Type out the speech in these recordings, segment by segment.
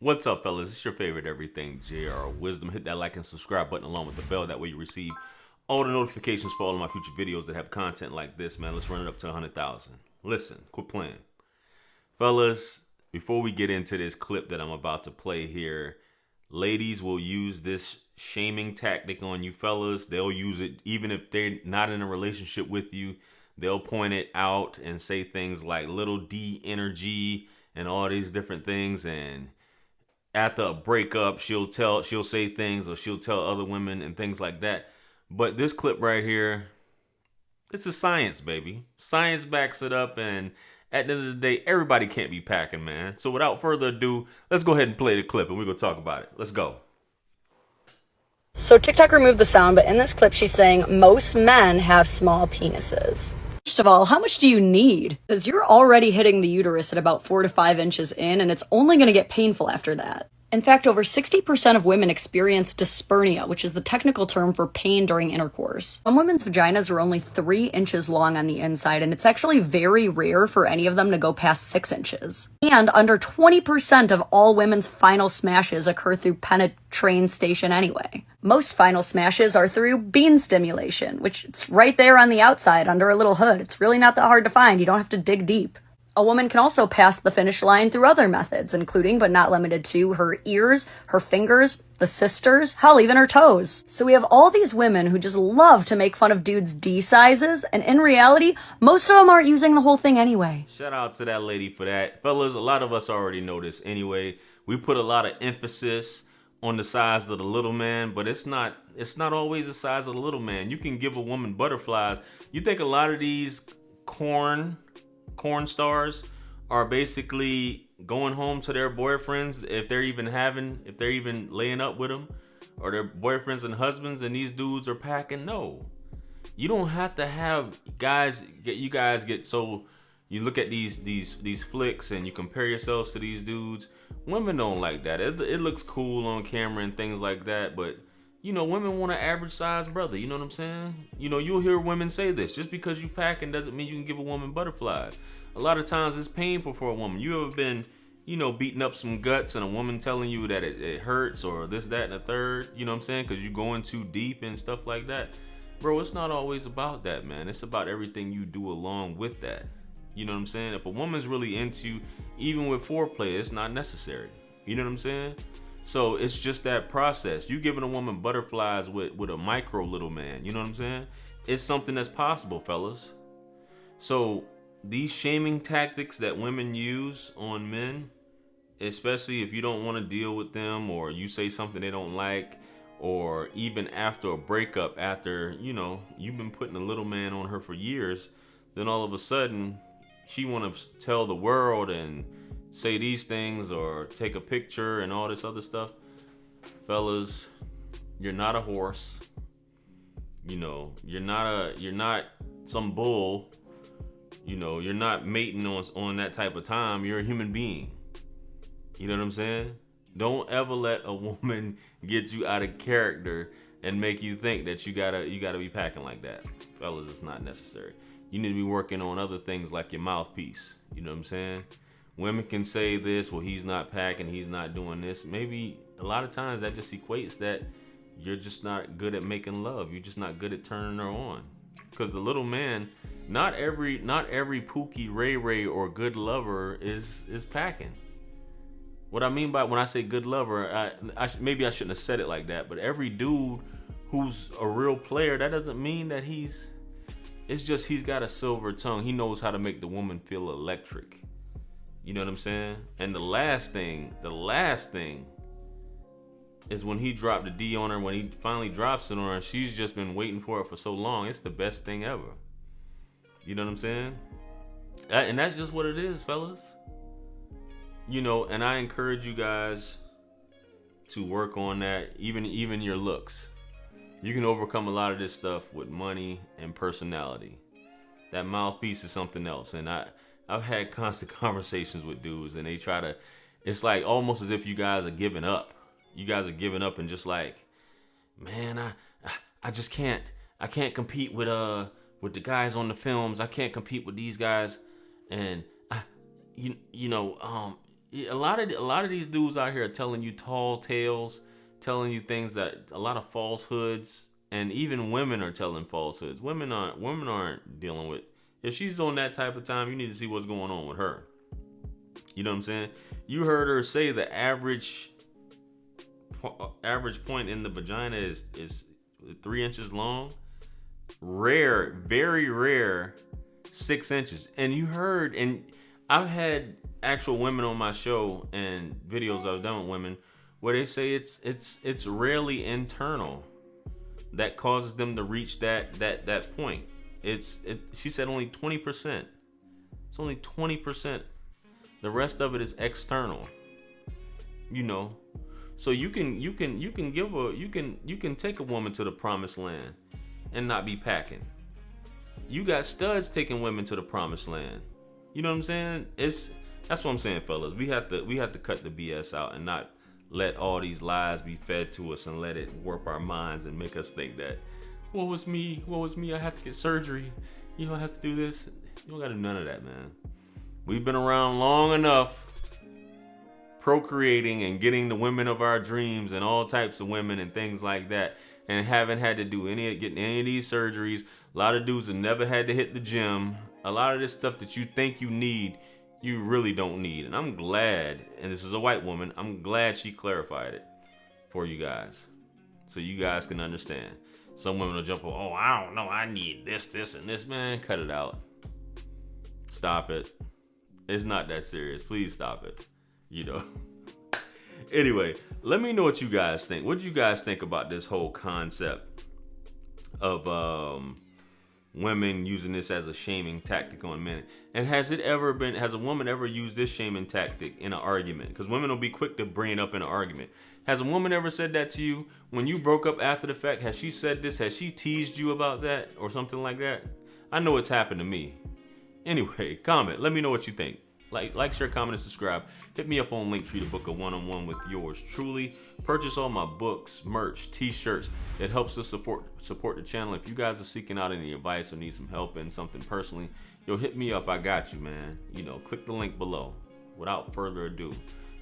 What's up, fellas? It's your favorite everything, JR Wisdom. Hit that like and subscribe button along with the bell. That way you receive all the notifications for all of my future videos that have content like this, man. Let's run it up to 100,000. Listen, quit playing. Fellas, before we get into this clip that I'm about to play here, ladies will use this shaming tactic on you fellas. They'll use it even if they're not in a relationship with you. They'll point it out and say things like little D energy and all these different things, and after a breakup, she'll say things, or she'll tell other women and things like that. But this clip right here, this is science, baby. Science backs it up, and at the end of the day, everybody can't be packing, man. So without further ado, let's go ahead and play the clip, and we're gonna talk about it. Let's go. So TikTok removed the sound, but in this clip she's saying most men have small penises. First of all, how much do you need? Because you're already hitting the uterus at about 4 to 5 inches in, and it's only going to get painful after that. In fact, over 60% of women experience dyspareunia, which is the technical term for pain during intercourse. Some women's vaginas are only 3 inches long on the inside, and it's actually very rare for any of them to go past 6 inches. And under 20% of all women's final smashes occur through penetration anyway. Most final smashes are through bean stimulation, which it's right there on the outside under a little hood. It's really not that hard to find. You don't have to dig deep. A woman can also pass the finish line through other methods, including but not limited to her ears, her fingers, the sisters, hell, even her toes. So we have all these women who just love to make fun of dudes' D sizes, and in reality, most of them aren't using the whole thing anyway. Shout out to that lady for that. Fellas, a lot of us already know this anyway. We put a lot of emphasis on the size of the little man, but it's not always the size of the little man. You can give a woman butterflies. You think a lot of these corn stars are basically going home to their boyfriends if they're even laying up with them, or their boyfriends and husbands, and these dudes are packing? No, you don't have to have you guys get so you look at these flicks and you compare yourselves to these dudes. Women don't like that. It looks cool on camera and things like that, but you know, women want an average size brother. You know what I'm saying? You know, you'll hear women say this. Just because you packing doesn't mean you can give a woman butterflies. A lot of times it's painful for a woman. You ever been, you know, beating up some guts and a woman telling you that it hurts or this, that, and the third? You know what I'm saying? Because you're going too deep and stuff like that. Bro, it's not always about that, man. It's about everything you do along with that. You know what I'm saying? If a woman's really into you, even with foreplay, it's not necessary. You know what I'm saying? So it's just that process. You giving a woman butterflies with a micro little man. You know what I'm saying? It's something that's possible, fellas. So these shaming tactics that women use on men, especially if you don't want to deal with them, or you say something they don't like, or even after a breakup, after, you know, you've been putting a little man on her for years, then all of a sudden she want to tell the world and say these things or take a picture and all this other stuff. Fellas, you're not a horse. You know, you're not some bull. You know, you're not mating on that type of time. You're a human being. You know what I'm saying? Don't ever let a woman get you out of character and make you think that you gotta be packing like that. Fellas, it's not necessary. You need to be working on other things like your mouthpiece. You know what I'm saying? Women can say this, well, he's not packing, he's not doing this. Maybe a lot of times that just equates that you're just not good at making love. You're just not good at turning her on. Because the little man, not every Pookie, Ray Ray, or good lover is packing. What I mean by when I say good lover, maybe I shouldn't have said it like that, but every dude who's a real player, that doesn't mean that it's just he's got a silver tongue. He knows how to make the woman feel electric. You know what I'm saying? And the last thing is when he dropped the D on her, when he finally drops it on her, she's just been waiting for it for so long. It's the best thing ever. You know what I'm saying? And that's just what it is, fellas. You know, and I encourage you guys to work on that, even your looks. You can overcome a lot of this stuff with money and personality. That mouthpiece is something else. And I've had constant conversations with dudes, and they try to, it's like almost as if you guys are giving up. You guys are giving up and just like, man, I just can't. I can't compete with the guys on the films. I can't compete with these guys. And a lot of these dudes out here are telling you tall tales, telling you things that a lot of falsehoods, and even women are telling falsehoods. Women aren't dealing with. If she's on that type of time, you need to see what's going on with her. You know what I'm saying? You heard her say the average point in the vagina is 3 inches long. Rare, very rare, 6 inches. And you heard, and I've had actual women on my show and videos I've done with women where they say it's rarely internal that causes them to reach that point. She said only 20%. It's only 20%. The rest of it is external. You know. So you can take a woman to the promised land and not be packing. You got studs taking women to the promised land. You know what I'm saying? That's what I'm saying, fellas. We have to cut the BS out and not let all these lies be fed to us and let it warp our minds and make us think that, what was me? I have to get surgery. You don't have to do this. You don't got to do none of that, man. We've been around long enough procreating and getting the women of our dreams and all types of women and things like that, and haven't had to do getting any of these surgeries. A lot of dudes have never had to hit the gym. A lot of this stuff that you think you need, you really don't need. And I'm glad, and this is a white woman, I'm glad she clarified it for you guys, so you guys can understand. Some women will jump on, oh, I don't know, I need this, and this. Man, cut it out. Stop it. It's not that serious. Please stop it. You know. Anyway, let me know what you guys think. What do you guys think about this whole concept of women using this as a shaming tactic on men? And has a woman ever used this shaming tactic in an argument? Because women will be quick to bring it up in an argument. Has a woman ever said that to you when you broke up after the fact? Has she said this? Has she teased you about that or something like that? I know it's happened to me. Anyway, comment. Let me know what you think. Like, share, comment, and subscribe. Hit me up on Linktree to book a one-on-one with yours truly. Purchase all my books, merch, t-shirts. It helps us support the channel. If you guys are seeking out any advice or need some help in something personally, yo, hit me up. I got you, man. You know, click the link below. Without further ado.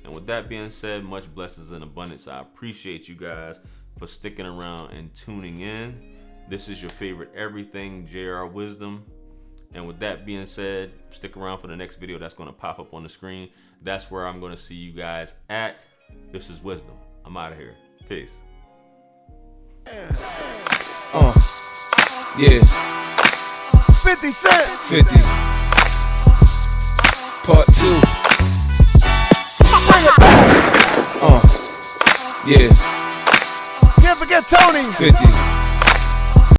And with that being said, much blessings and abundance. I appreciate you guys for sticking around and tuning in. This is your favorite everything, JR Wisdom. And with that being said, stick around for the next video that's going to pop up on the screen. That's where I'm going to see you guys at. This is Wisdom. I'm out of here. Peace. Yeah. 50 Cent. 50. Part 2. Bring it back. Yeah. Can't forget Tony. 50.